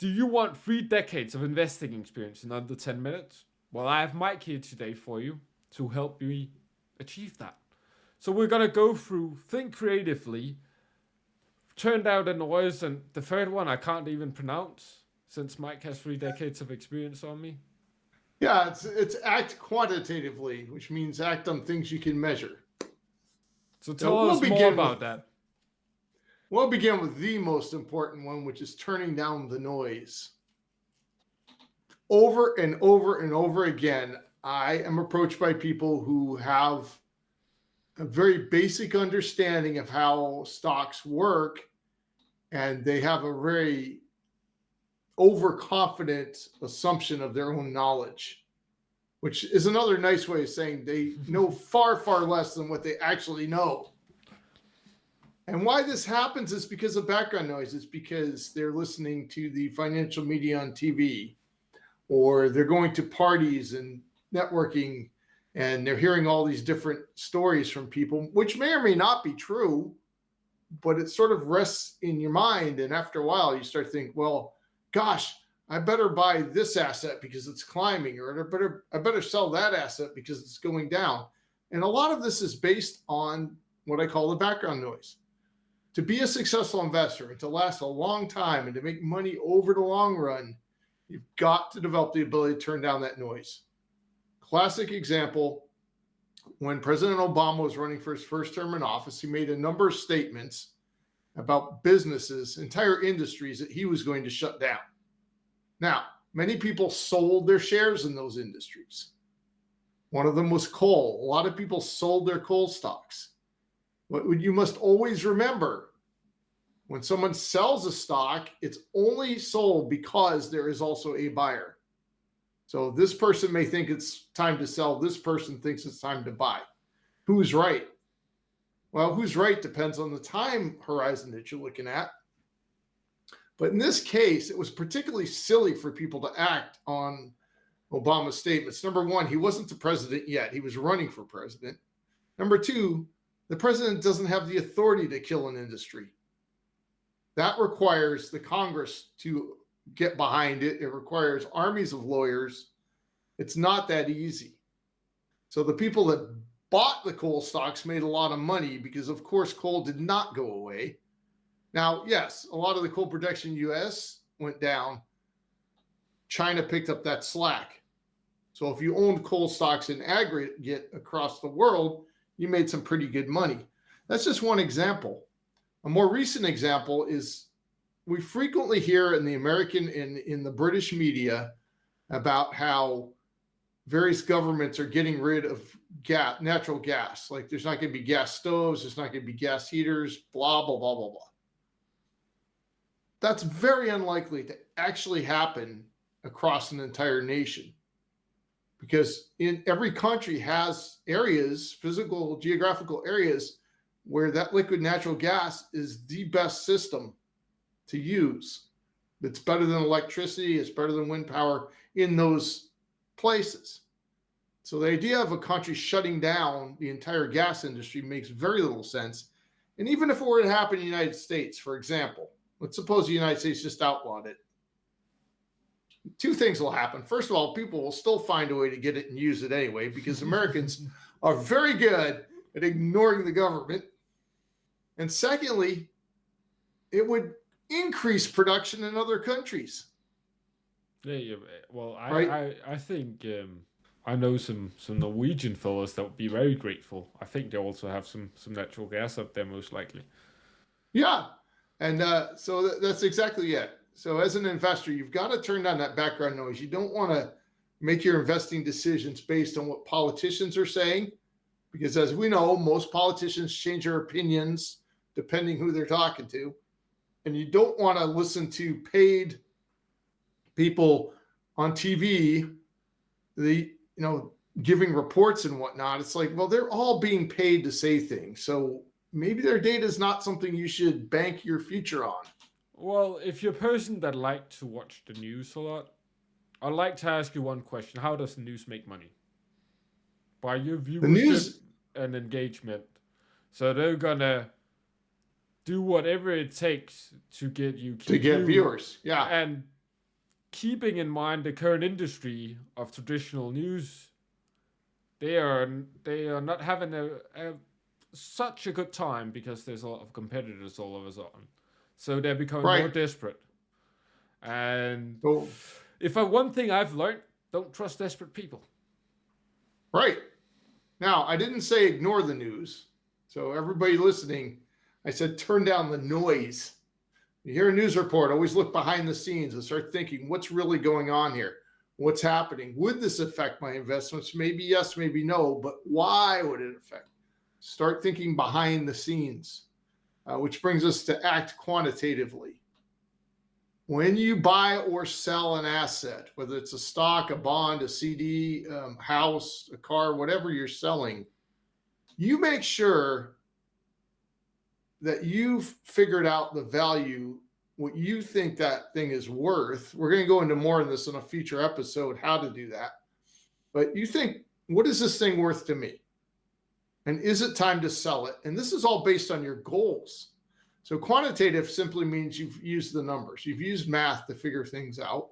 Do you want 3 decades of investing experience in under 10 minutes? Well, I have Mike here today for you to help you achieve that. So we're going to go through think creatively, turn down the noise, and the third one I can't even pronounce since Mike has 3 decades of experience on me. Yeah, it's act quantitatively, which means act on things you can measure. So tell us more about that. We'll begin with the most important one, which is turning down the noise. Over and over and over again, I am approached by people who have a very basic understanding of how stocks work, and they have a very overconfident assumption of their own knowledge, which is another nice way of saying they know far, far less than what they actually know. And why this happens is because of background noise. It's because they're listening to the financial media on TV, or they're going to parties and networking, and they're hearing all these different stories from people, which may or may not be true, but it sort of rests in your mind. And after a while, you start to think, well, gosh, I better buy this asset because it's climbing, or I better sell that asset because it's going down. And a lot of this is based on what I call the background noise. To be a successful investor and to last a long time and to make money over the long run, you've got to develop the ability to turn down that noise. Classic example, when President Obama was running for his first term in office, he made a number of statements about businesses, entire industries that he was going to shut down. Now, many people sold their shares in those industries. One of them was coal. A lot of people sold their coal stocks. What you must always remember, when someone sells a stock, it's only sold because there is also a buyer. So this person may think it's time to sell. This person thinks it's time to buy. Who's right? Well, who's right depends on the time horizon that you're looking at. But in this case, it was particularly silly for people to act on Obama's statements. Number one, he wasn't the president yet. He was running for president. Number two, the president doesn't have the authority to kill an industry. That requires the Congress to get behind it. It requires armies of lawyers. It's not that easy. So the people that bought the coal stocks made a lot of money because, of course, coal did not go away. Now, yes, a lot of the coal production in the U.S. went down. China picked up that slack. So if you owned coal stocks in aggregate across the world, you made some pretty good money. That's just one example. A more recent example is we frequently hear in the American and in the British media about how various governments are getting rid of natural gas. Like there's not going to be gas stoves, there's not going to be gas heaters, blah, blah, blah, blah, blah. That's very unlikely to actually happen across an entire nation, because in every country has areas, physical, geographical areas, where that liquid natural gas is the best system to use. It's better than electricity, it's better than wind power in those places. So the idea of a country shutting down the entire gas industry makes very little sense. And even if it were to happen in the United States, for example, let's suppose the United States just outlawed it. Two things will happen. First of all, people will still find a way to get it and use it anyway, because Americans are very good at ignoring the government. And secondly, it would increase production in other countries. Yeah. Well, right? I think I know some Norwegian fellows that would be very grateful. I think they also have some natural gas up there, most likely. Yeah, and so that's exactly it. So as an investor, you've got to turn down that background noise. You don't want to make your investing decisions based on what politicians are saying, because as we know, most politicians change their opinions depending who they're talking to. And you don't want to listen to paid people on TV, giving reports and whatnot. It's like, well, they're all being paid to say things. So maybe their data is not something you should bank your future on. Well, if you're a person that likes to watch the news a lot, I'd like to ask you one question. How does the news make money? By your viewership and engagement. So they're going to do whatever it takes to get you to get viewers. Yeah. And keeping in mind the current industry of traditional news, they are not having such a good time because there's a lot of competitors all of a sudden. So they're becoming more Right. desperate. And So, if one thing I've learned, don't trust desperate people. right. Now, I didn't say ignore the news. So, everybody listening, I said turn down the noise. You hear a news report, always look behind the scenes and start thinking, what's really going on here? What's happening? Would this affect my investments? Maybe yes, maybe no, but why would it affect? Start thinking behind the scenes, which brings us to act quantitatively. When you buy or sell an asset, whether it's a stock, a bond, a CD, house, a car, whatever you're selling, you make sure that you've figured out the value, what you think that thing is worth. We're going to go into more of this in a future episode, how to do that. But you think, what is this thing worth to me? And is it time to sell it? And this is all based on your goals. So quantitative simply means you've used the numbers. You've used math to figure things out.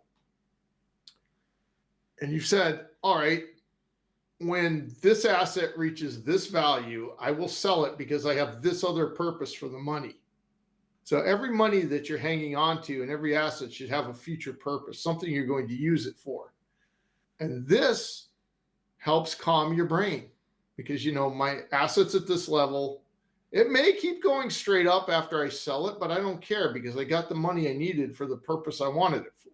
And you've said, all right, when this asset reaches this value, I will sell it because I have this other purpose for the money. So every money that you're hanging on to and every asset should have a future purpose, something you're going to use it for. And this helps calm your brain because, my asset's at this level. It may keep going straight up after I sell it, but I don't care because I got the money I needed for the purpose I wanted it for.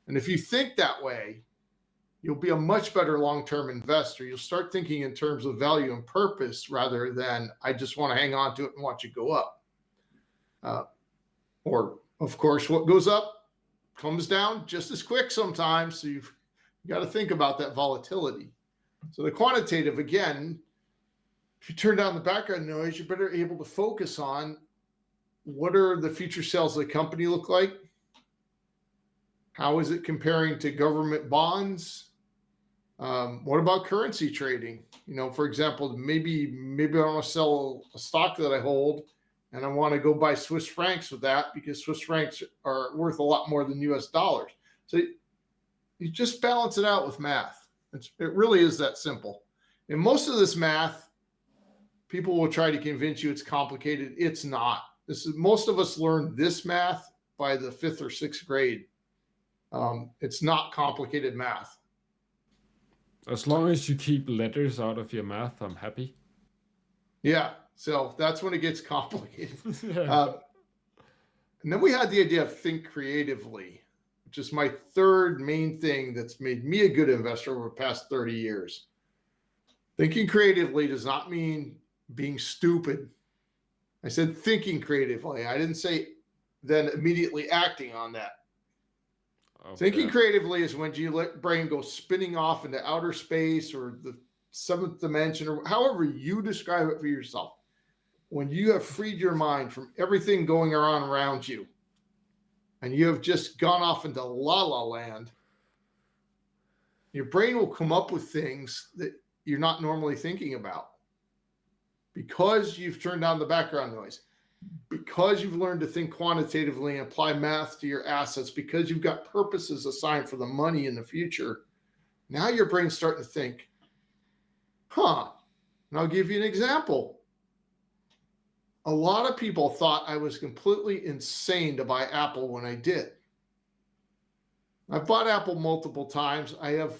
And if you think that way, you'll be a much better long-term investor. You'll start thinking in terms of value and purpose rather than I just want to hang on to it and watch it go up. Or, of course, what goes up comes down just as quick sometimes. So you've got to think about that volatility. So the quantitative, again, if you turn down the background noise, you're better able to focus on what are the future sales of the company look like? How is it comparing to government bonds? What about currency trading? For example, maybe I want to sell a stock that I hold and I want to go buy Swiss francs with that because Swiss francs are worth a lot more than US dollars. So you just balance it out with math. It really is that simple. And most of this math, people will try to convince you it's complicated. It's not. Most of us learn this math by the 5th or 6th grade. It's not complicated math. As long as you keep letters out of your math, I'm happy. Yeah, so that's when it gets complicated. Yeah. And then we had the idea of think creatively, which is my third main thing that's made me a good investor over the past 30 years. Thinking creatively does not mean being stupid. I said thinking creatively. I didn't say then immediately acting on that. Okay. Thinking creatively is when you let brain go spinning off into outer space or the 7th dimension or however you describe it for yourself. When you have freed your mind from everything going on around you and you have just gone off into la la land, your brain will come up with things that you're not normally thinking about because you've turned down the background noise, because you've learned to think quantitatively and apply math to your assets, because you've got purposes assigned for the money in the future. Now your brain's starting to think, and I'll give you an example. A lot of people thought I was completely insane to buy Apple when I did. I've bought Apple multiple times. I have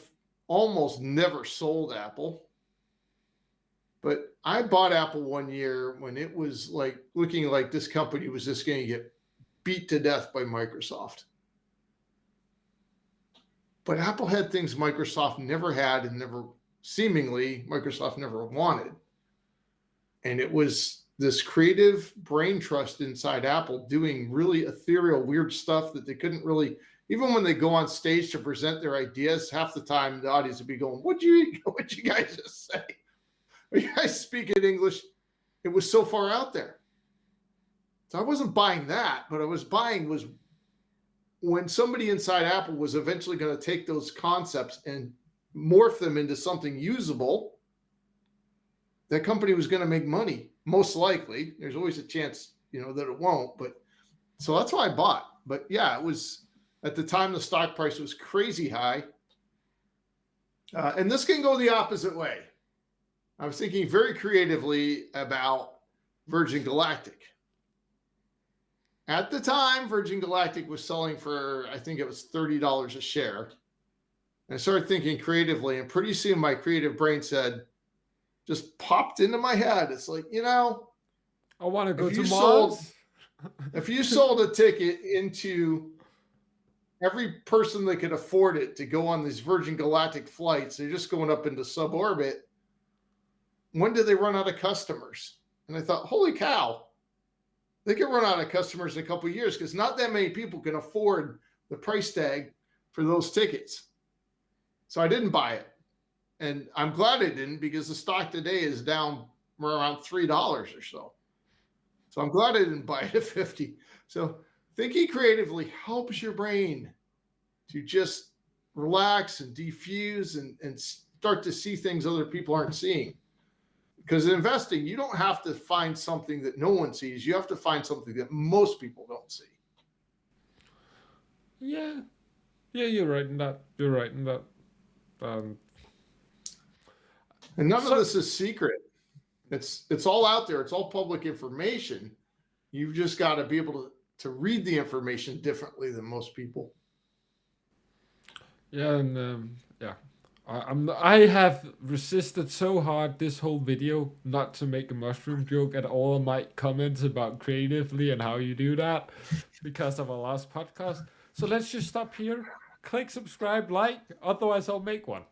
almost never sold Apple. But I bought Apple one year when it was like looking like this company was just going to get beat to death by Microsoft. But Apple had things Microsoft never had and Microsoft never wanted. And it was this creative brain trust inside Apple doing really ethereal, weird stuff that they couldn't really, even when they go on stage to present their ideas, half the time the audience would be going, what'd you guys just say? You guys speak in English. It was so far out there. So I wasn't buying that, but I was buying was when somebody inside Apple was eventually going to take those concepts and morph them into something usable, that company was going to make money, most likely. There's always a chance, that it won't. But so that's why I bought. But yeah, At the time, the stock price was crazy high. And this can go the opposite way. I was thinking very creatively about Virgin Galactic. At the time, Virgin Galactic was selling for, I think it was $30 a share. And I started thinking creatively, and pretty soon my creative brain said, just popped into my head. It's like, I want to go to sold, Mars. if you sold a ticket into every person that could afford it to go on these Virgin Galactic flights, they're just going up into suborbit. When do they run out of customers? And I thought, holy cow, they can run out of customers in a couple of years because not that many people can afford the price tag for those tickets. So I didn't buy it. And I'm glad I didn't, because the stock today is down around $3 or so. So I'm glad I didn't buy it at 50. So thinking creatively helps your brain to just relax and defuse and start to see things other people aren't seeing. Because in investing, you don't have to find something that no one sees. You have to find something that most people don't see. Yeah, you're right in that. And none of this is secret. It's all out there. It's all public information. You've just got to be able to read the information differently than most people. Yeah, and I have resisted so hard this whole video not to make a mushroom joke at all my comments about creatively and how you do that because of our last podcast. So let's just stop here. Click subscribe, like, otherwise I'll make one.